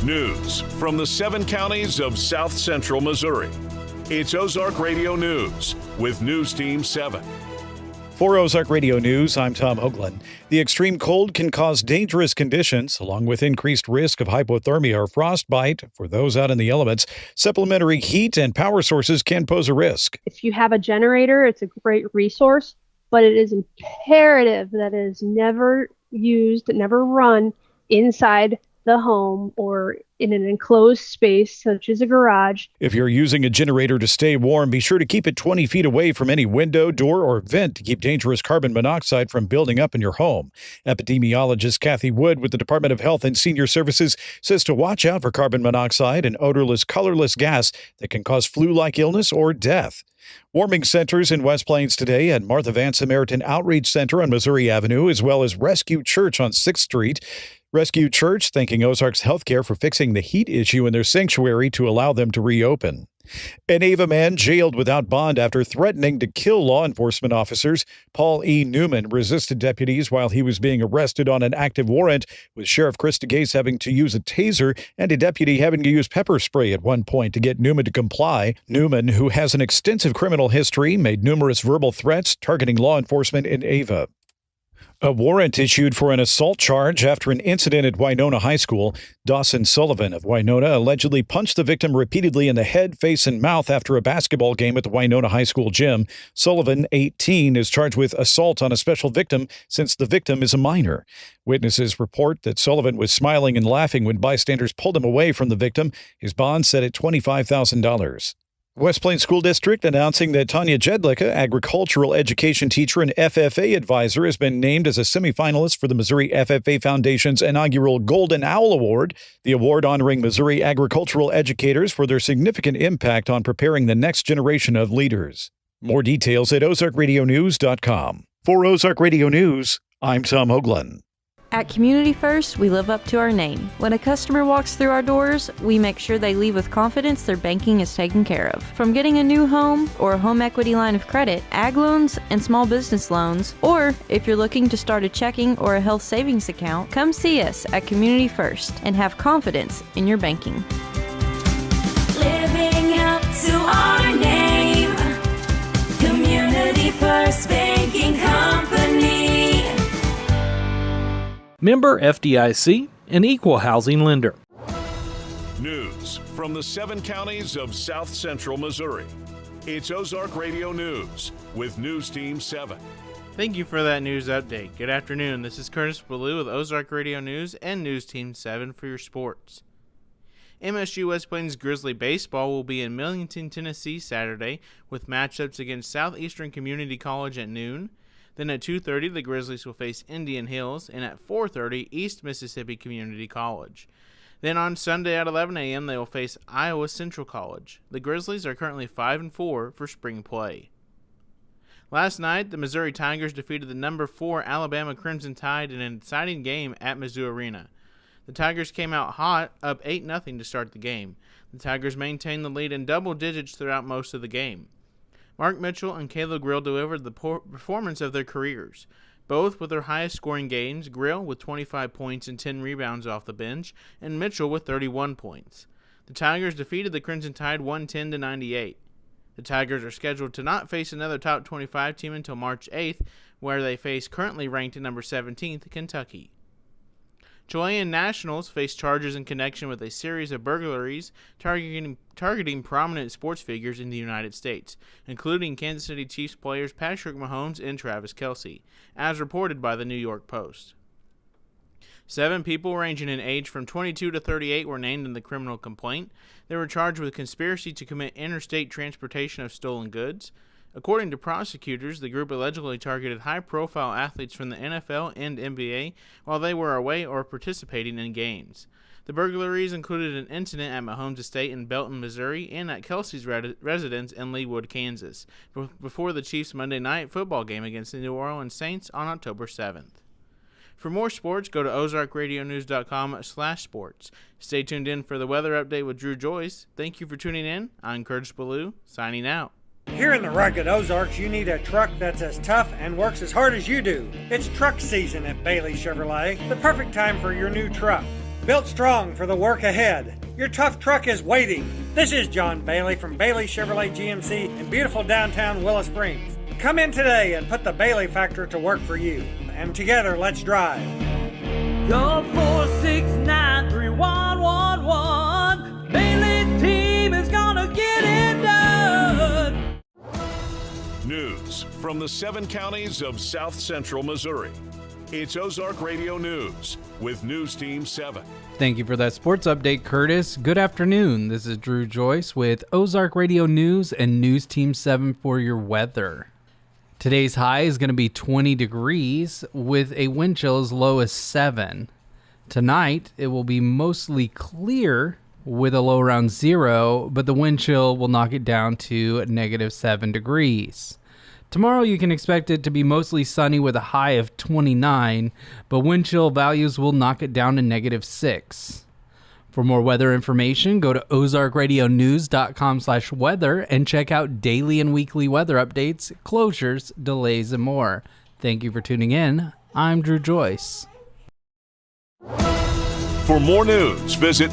News from the 7 counties of South Central Missouri. It's Ozark Radio News with News Team 7. For Ozark Radio News, I'm Tom Hoagland. The extreme cold can cause dangerous conditions, along with increased risk of hypothermia or frostbite. For those out in the elements, supplementary heat and power sources can pose a risk. If you have a generator, it's a great resource, but it is imperative that it is never used, never run inside the home or in an enclosed space such as a garage. If you're using a generator to stay warm, be sure to keep it 20 feet away from any window, door, or vent to keep dangerous carbon monoxide from building up in your home. Epidemiologist Kathy Wood with the Department of Health and Senior Services says to watch out for carbon monoxide, an odorless, colorless gas that can cause flu-like illness or death. Warming centers in West Plains today at Martha Van Samaritan Outreach Center on Missouri Avenue, as well as Rescue Church on 6th Street. Rescue Church thanking Ozarks Healthcare for fixing the heat issue in their sanctuary to allow them to reopen. An Ava man jailed without bond after threatening to kill law enforcement officers. Paul E. Newman resisted deputies while he was being arrested on an active warrant, with Sheriff Krista Gase having to use a taser and a deputy having to use pepper spray at one point to get Newman to comply. Newman, who has an extensive criminal history, made numerous verbal threats targeting law enforcement in Ava. A warrant issued for an assault charge after an incident at Winona High School. Dawson Sullivan of Winona allegedly punched the victim repeatedly in the head, face, and mouth after a basketball game at the Winona High School gym. Sullivan, 18, is charged with assault on a special victim since the victim is a minor. Witnesses report that Sullivan was smiling and laughing when bystanders pulled him away from the victim. His bond set at $25,000. West Plains School District announcing that Tanya Jedlicka, agricultural education teacher and FFA advisor, has been named as a semifinalist for the Missouri FFA Foundation's inaugural Golden Owl Award, the award honoring Missouri agricultural educators for their significant impact on preparing the next generation of leaders. More details at ozarkradionews.com. For Ozark Radio News, I'm Tom Hoagland. At Community First, we live up to our name. When a customer walks through our doors, we make sure they leave with confidence their banking is taken care of. From getting a new home or a home equity line of credit, ag loans, and small business loans, or if you're looking to start a checking or a health savings account, come see us at Community First and have confidence in your banking. Living up to our name, Community First Banking Company. Member FDIC, an equal housing lender. News from the 7 counties of South Central Missouri. It's Ozark Radio News with News Team 7. Thank you for that news update. Good afternoon. This is Curtis Ballou with Ozark Radio News and News Team 7 for your sports. MSU West Plains Grizzly Baseball will be in Millington, Tennessee Saturday with matchups against Southeastern Community College at noon. Then at 2:30, the Grizzlies will face Indian Hills, and at 4:30, East Mississippi Community College. Then on Sunday at 11 a.m., they will face Iowa Central College. The Grizzlies are currently 5-4 for spring play. Last night, the Missouri Tigers defeated the number 4 Alabama Crimson Tide in an exciting game at Mizzou Arena. The Tigers came out hot, up 8-0 to start the game. The Tigers maintained the lead in double digits throughout most of the game. Mark Mitchell and Caleb Grill delivered the performance of their careers, both with their highest scoring games, Grill with 25 points and 10 rebounds off the bench, and Mitchell with 31 points. The Tigers defeated the Crimson Tide 110-98. The Tigers are scheduled to not face another top 25 team until March 8th, where they face currently ranked at number 17th, Kentucky. Chilean nationals face charges in connection with a series of burglaries targeting prominent sports figures in the United States, including Kansas City Chiefs players Patrick Mahomes and Travis Kelce, as reported by the New York Post. 7 people ranging in age from 22 to 38 were named in the criminal complaint. They were charged with conspiracy to commit interstate transportation of stolen goods. According to prosecutors, the group allegedly targeted high-profile athletes from the NFL and NBA while they were away or participating in games. The burglaries included an incident at Mahomes' estate in Belton, Missouri, and at Kelce's residence in Leawood, Kansas, before the Chiefs' Monday night football game against the New Orleans Saints on October 7th. For more sports, go to ozarkradionews.com/sports. Stay tuned in for the weather update with Drew Joyce. Thank you for tuning in. I'm Curtis Ballou, signing out. Here in the rugged Ozarks, you need a truck that's as tough and works as hard as you do. It's truck season at Bailey Chevrolet, the perfect time for your new truck. built strong for the work ahead. Your tough truck is waiting. This is John Bailey from Bailey Chevrolet GMC in beautiful downtown Willow Springs. Come in today and put the Bailey factor to work for you. And together, let's drive. Call 469-3111. Bailey team is gonna get it done. News from the 7 counties of South Central Missouri. It's Ozark Radio News with News Team 7. Thank you for that sports update, Curtis. Good afternoon. This is Drew Joyce with Ozark Radio News and News Team 7 for your weather. Today's high is going to be 20 degrees with a wind chill as low as 7. Tonight, it will be mostly clear with a low around 0, but the wind chill will knock it down to -7 degrees. Tomorrow, you can expect it to be mostly sunny with a high of 29, but wind chill values will knock it down to -6. For more weather information, go to ozarkradionews.com/weather and check out daily and weekly weather updates, closures, delays, and more. Thank you for tuning in. I'm Drew Joyce. For more news, visit